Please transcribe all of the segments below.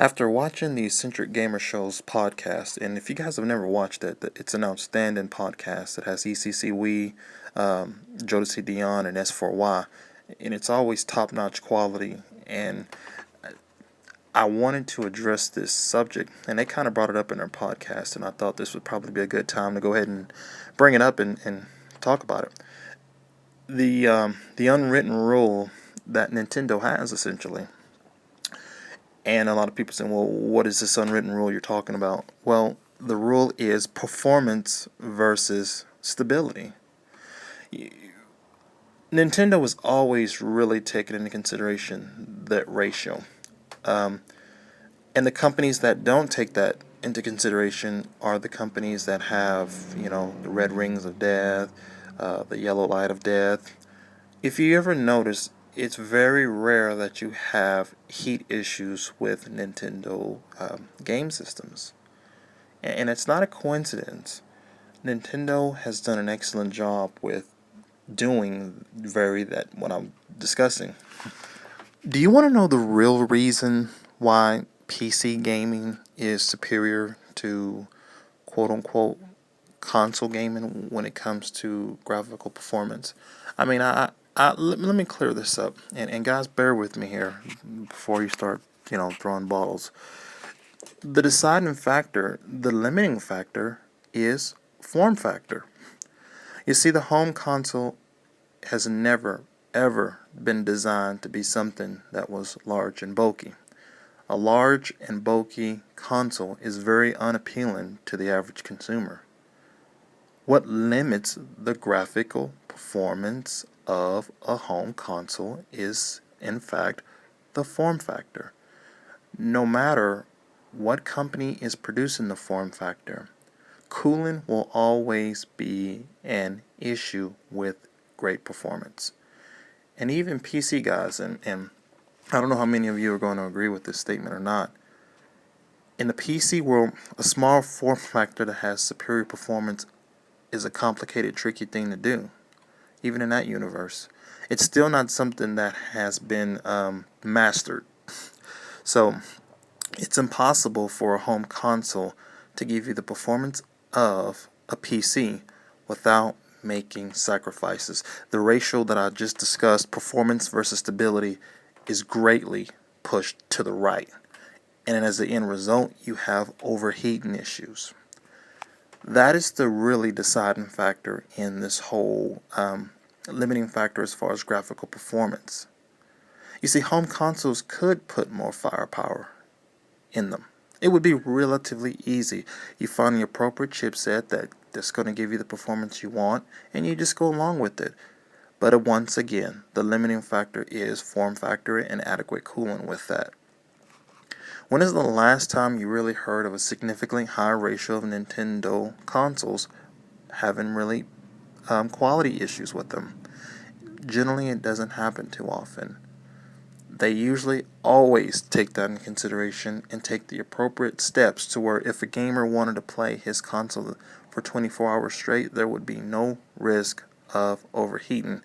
After watching the Eccentric Gamer Show's podcast, and if you guys have never watched it, it's an outstanding podcast. It has ECC Wii, Jodecideion, and S4Y, and it's always top-notch quality. And I wanted to address this subject, and they kind of brought it up in their podcast, and I thought this would probably be a good time to go ahead and bring it up and talk about it. The unwritten rule that Nintendo has, essentially. And a lot of people saying, well, what is this unwritten rule you're talking about? Well, the rule is performance versus stability. Nintendo has always really taken into consideration that ratio. And the companies that don't take that into consideration are the companies that have, the red rings of death, the yellow light of death. If you ever notice, it's very rare that you have heat issues with Nintendo game systems. And it's not a coincidence. Nintendo has done an excellent job with doing what I'm discussing. Do you want to know the real reason why PC gaming is superior to quote-unquote console gaming when it comes to graphical performance? I mean, let me clear this up, and guys, bear with me here before you start, throwing bottles. The deciding factor, the limiting factor, is form factor. You see, the home console has never, ever been designed to be something that was large and bulky. A large and bulky console is very unappealing to the average consumer. What limits the graphical performance of a home console is, in fact, the form factor. No matter what company is producing the form factor, cooling will always be an issue with great performance. And even PC guys, and I don't know how many of you are going to agree with this statement or not. In the PC world, a small form factor that has superior performance is a complicated, tricky thing to do. Even in that universe, it's still not something that has been mastered. So it's impossible for a home console to give you the performance of a PC without making sacrifices. The ratio that I just discussed, performance versus stability, is greatly pushed to the right. And as the end result, you have overheating issues. That is the really deciding factor in this whole limiting factor as far as graphical performance. You see, home consoles could put more firepower in them. It would be relatively easy. You find the appropriate chipset that's going to give you the performance you want, and you just go along with it. But once again, the limiting factor is form factor and adequate cooling with that. When is the last time you really heard of a significantly higher ratio of Nintendo consoles having really quality issues with them? Generally, it doesn't happen too often. They usually always take that into consideration and take the appropriate steps to where if a gamer wanted to play his console for 24 hours straight, there would be no risk of overheating.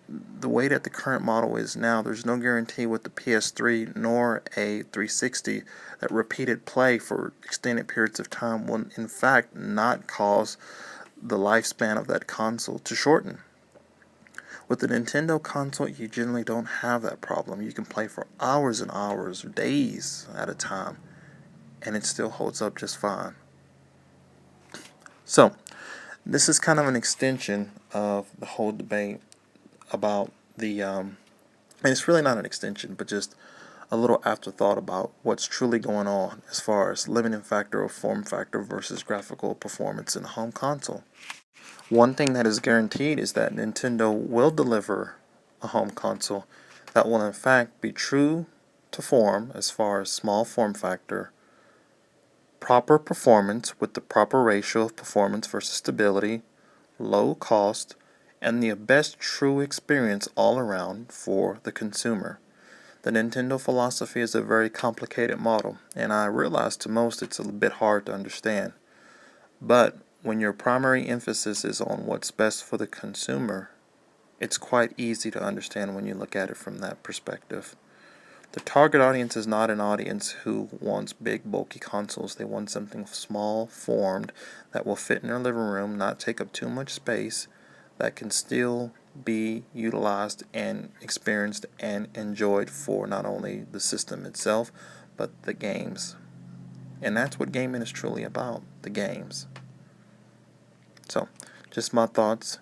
The way that the current model is now, there's no guarantee with the PS3 nor a 360 that repeated play for extended periods of time will in fact not cause the lifespan of that console to shorten. With the Nintendo console, you generally don't have that problem. You can play for hours and hours, days at a time, and it still holds up just fine. So, this is kind of an extension of the whole debate about and it's really not an extension, but just a little afterthought about what's truly going on as far as limiting factor or form factor versus graphical performance in a home console. One thing that is guaranteed is that Nintendo will deliver a home console that will in fact be true to form as far as small form factor, proper performance with the proper ratio of performance versus stability, low cost, and the best true experience all around for the consumer. The Nintendo philosophy is a very complicated model, and I realize to most it's a bit hard to understand. But when your primary emphasis is on what's best for the consumer, it's quite easy to understand when you look at it from that perspective. The target audience is not an audience who wants big, bulky consoles. They want something small, formed, that will fit in their living room, not take up too much space, that can still be utilized and experienced and enjoyed for not only the system itself, but the games. And that's what gaming is truly about, the games. So, just my thoughts.